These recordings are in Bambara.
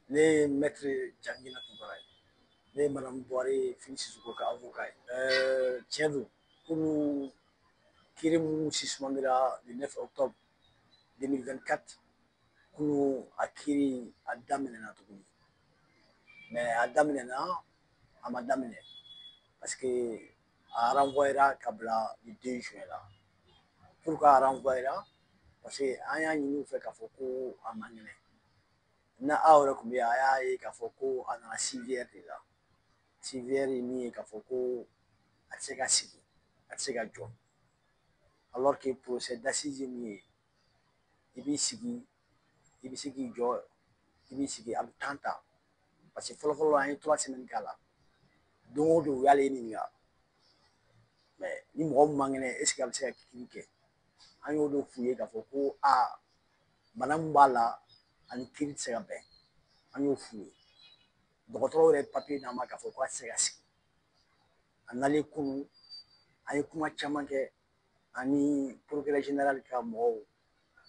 Ne ye mɛtiri Jankinɛ Tunkara ye. Ne ye Madamu Buwari Fili Sisoko ka avocat ye. Tiɲɛ don kunun kiiri mun suspendera le 9 octobre 2024 kunun a kiiri a daminɛna tuguni mais a daminɛna a ma daminɛ parce que a renvoyera ka bila le 2 juin la. Pourquoi a renvoyera? Parce que an y'a ɲini u fɛ k'a fɔ ko a man kɛnɛ. N'a aw yɛrɛ tun bɛ yan a y'a ye k'a fɔ ko a nana CVR de la. CVR ye min ye k'a fɔ ko a tɛ se ka sigi, a tɛ se ka jɔ. Alors que procès d'assises ye min ye i b'i sigi, i bɛ se k'i jɔ, i b'i sigi a bɛ temps ta parce que fɔlɔ-fɔlɔ an ye 3 semaines k'a la. Don o don u y'ale ɲininka mais ni mɔgɔ min man kɛnɛ est ce que a bɛ se ka kiiri kɛ? An y'o de f'u ye k'a fɔ ko bana min b'a la ani kiiri tɛ se ka bɛn. An y'o f'u ye. Dɔgɔtɔrɔw yɛrɛ ye papier d'an ma k'a fɔ ko a tɛ se ka sigi. A nalen kunun an ye kuma caman kɛ ani procureur général ka mɔgɔw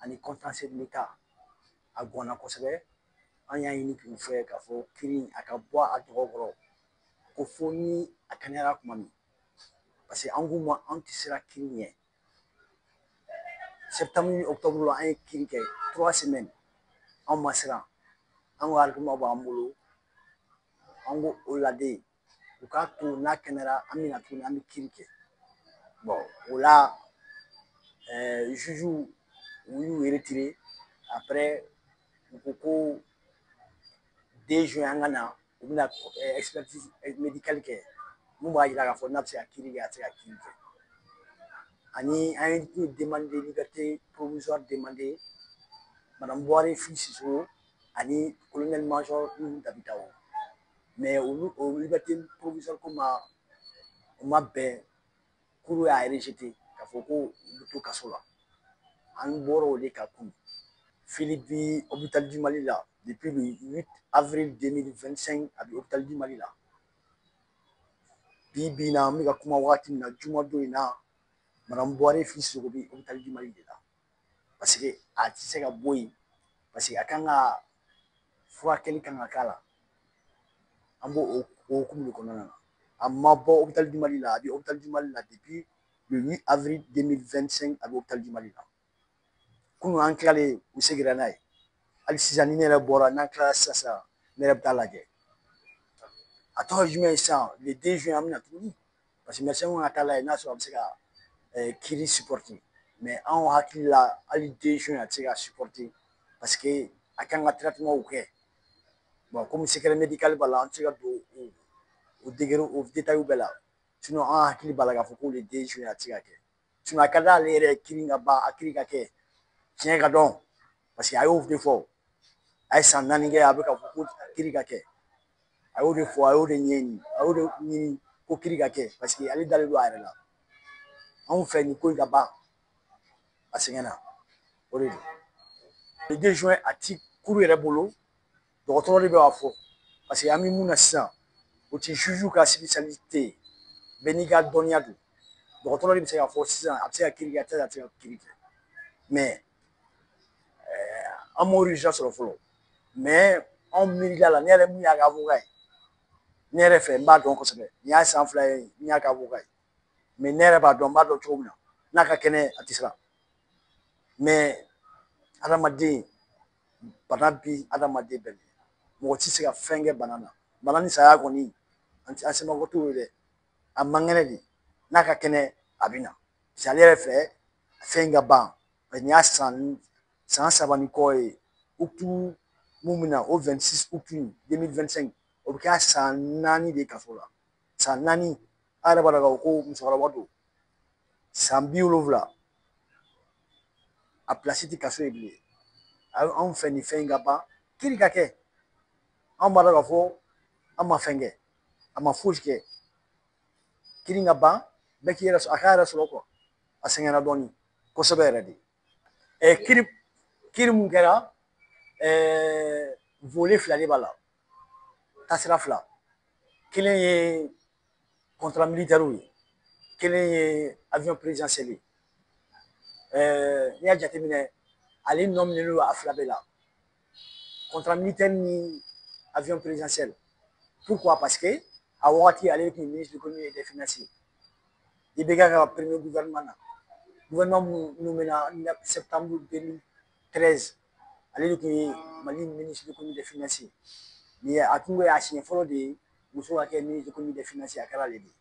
ani contentieux de l'État a gɔnna kosɛbɛ. An y'a ɲini k'u fɛ k'a fɔ kiiri a ka bɔ a tɔgɔ kɔrɔ ko fo ni a kɛnɛyara tuma min parce que an k'u ma an tɛ siran kiiri ɲɛ. Septembre ni octobre la an ye kiiri kɛ 3 semaines an ma siran. An ko argument b'an bolo an ko o ladi u k'a to n'a kɛnɛyara an bɛna tuguni an bɛ kiiri kɛ. Bon o la juge u y'u retirer après u ko ko 2 juin an ka na u bɛna expertise médicale kɛ mun b'a jira k'a fɔ n'a bɛ se ka kiiri kɛ a tɛ se ka kiiri kɛ. Ani an ye demande liberté provisoire demandé Madame Buwari Fili Sisoko ani colonel major Nuhu Danbɛlɛ mais olu o liberté provisoire ko o ma bɛn cour y'a rejeté k'a fɔ ko u bɛ to kaso la. An bɔra o de kan kunun. Fili bi hôpital du Mali la depuis le 8 avril 2025 a bɛ hôpital du Mali la. Bi bi in na an bɛ ka kuma wagati min na jumadon in na Madame Buwari Fili Sisoko bɛ hôpital du Mali de la parce que a tɛ se ka bɔ yen parce que a kan ka furakɛli kan ka k'a la. An b'o o hokumu de kɔnɔna na. A ma bɔ hôpital du Mali la a bɛ hôpital du Mali la depuis le 8 avril 2025 a bɛ hôpital du Mali la. Kunun an tilalen u seginna n'a ye. Hali sisan ni ne yɛrɛ bɔra n'an tilala sisan ne yɛrɛ bɛ taa lajɛ. A tɔgɔ ye jumɛn ye sisan le 2 juin an bɛna tuguni parce que médecin ko ka taa lajɛ n'a sɔrɔ a bɛ se ka kiiri supporter mais anw hakili la hali 2 juin a tɛ se ka supporter parce que a kan ka traitement kɛ. Bon komi secret médical b'a la an tɛ se ka don o degré o détail bɛɛ la sinon an hakili b'a la k'a fɔ ko le 2 juin a tɛ se ka kɛ sinon a ka d'ale yɛrɛ ye kiiri ka ban a kiiri ka kɛ tiɲɛ ka dɔn parce que a y'o de fɔ a ye san 4 kɛ a bɛ ka fɔ ko kiiri ka kɛ a y'o de fɔ a y'o de ɲɛɲini a y'o de ɲini ko kiiri ka kɛ parce que ale dalen don a yɛrɛ la anw fɛ nin ko in ka ban a sɛgɛnna o de don le 2 juin a ti cour yɛrɛ bolo dɔgɔtɔrɔ de b'a fɔ parce que an bɛ mun na sisan o ti juge ka spécialité ye bɛɛ n'i ka dɔnniya don dɔgɔtɔrɔ de bɛ se k'a fɔ sisan a bɛ se ka kiiri kɛ a tɛ se ka kiiri kɛ mais an m'o résultat sɔrɔ fɔlɔ mais anw miirila la ne yɛrɛ min y'a ka avocat ye ne yɛrɛ fɛ n b'a dɔn kosɛbɛ nin y'a san 2 ye n y'a ka avocat ye mais ne yɛrɛ b'a dɔn n b'a dɔn cogo min na n'a ka kɛnɛ a tɛ siran mais adamaden bana bi adamaden bɛɛ minɛ mɔgɔ tɛ se ka fɛn kɛ bana na bana ni saya kɔni an sɛbɛnko t'o ye dɛ a man kɛnɛ de n'a ka kɛnɛ a bɛ na parce que ale yɛrɛ fɛ fɛn in ka ban parce que nin y'a san 3 ni kɔ ye utu mun bɛ na o 26 août 2025 o bɛ kɛ san 4 de kaso la san 4 an yɛrɛ b'a dɔn k'a fɔ ko musokɔrɔba don san 70 a pilasi tɛ kaso ye bilen anw fɛ nin fɛn in ka ban kiiri ka kɛ anw b'a dɔn k'a fɔ an ma fɛn kɛ a ma fosi kɛ kiiri ka ban bɛɛ k'i yɛrɛ sɔrɔ a k'a yɛrɛ sɔrɔ kuwa a sɛgɛnna dɔɔnin kosɛbɛ yɛrɛ de kiiri mun kɛra volet 2 de b'a la taasira 2 kelen ye contrat militaire ye kelen ye avion présidentiel ye n'i y'a jateminɛ ale nominɛ a 2 bɛɛ la contrat militaire ni avion présidentiel. Pourquoi? Parce que a wagati ale tun ye ministre de l'économie et des finances. I bɛ kɛ ka premier gouvernement na. Gouvernement minnu mɛna septembre 2013 ale de tun ye Mali ministre de l'économie et des finances. Nin ye a tun bɛ a siɲɛ fɔlɔ de ye muso ka kɛ ministre de l'économie et des finances a kɛra ale de ye.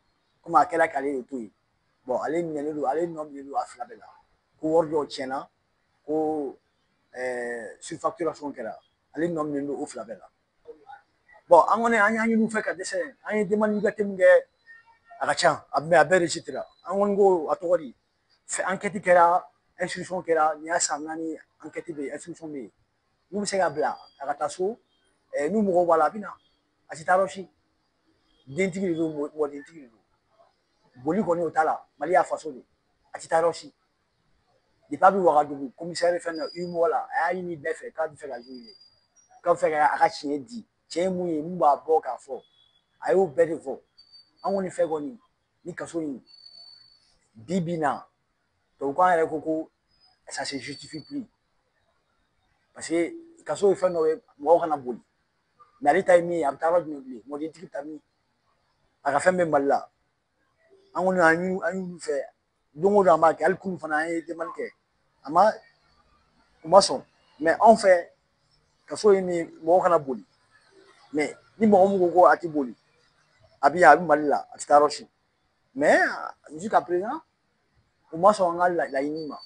Komi a kɛra k'ale de to yen. Bon ale minɛlen don ale nɔ minɛlen don a fila bɛɛ la. Ko wari dɔw tiɲɛna ko surfacturation kɛra ale nɔ minɛlen don o fila bɛɛ la. Bon an kɔni an y'an ɲini u fɛ ka dɛsɛ an ye demande min kɛ a ka ca a bɛɛ réussite la an kɔni ko a tɔgɔ di enquête kɛra instruction kɛra nin y'a san naani enquête bɛ yen instruction bɛ yen n'u bɛ se ka bila a ka taa so n'u mɔgɔw b'a la a bɛ na a tɛ taa yɔrɔ si dentigi de don mɔdentigi de don boli kɔni o t'a la Mali y'a faso de a tɛ taa yɔrɔ si depuis a bɛ Wagadugu commissaire fɛn na UMOA la a y'a ɲini bɛɛ fɛ k'a bɛ fɛ ka jouer k'a bɛ fɛ ka a ka tiɲɛ di tiɲɛ ye mun ye mun b'a bɔ k'a fɔ a y'o bɛɛ de fɔ an kɔni fɛ kɔni ni kaso in bi bi in na tubabukan yɛrɛ ko ça se justifie plus parce que kaso ye fɛn dɔ ye mɔgɔw kana boli mais ale ta ye min ye a bɛ taa yɔrɔ jumɛn bilen mɔdentigi bɛ taa min a ka fɛn bɛ Mali la an kɔni an y'olu fɛ don o don an b'a kɛ hali kunun fana an ye demande kɛ u ma sɔn mais anw fɛ kaso ye min mɔgɔw kana boli mais ni mɔgɔ min ko a tɛ boli a bɛ yan a bɛ Mali la a tɛ taa yɔrɔ si mais jusqu'à présent u ma sɔn an ka laɲini ma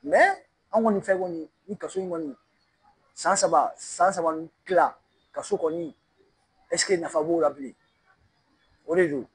mais an kɔni fɛ kɔni ni kaso in kɔni san saba ni tila kaso kɔni est ce que nafa b'o la bilen o de don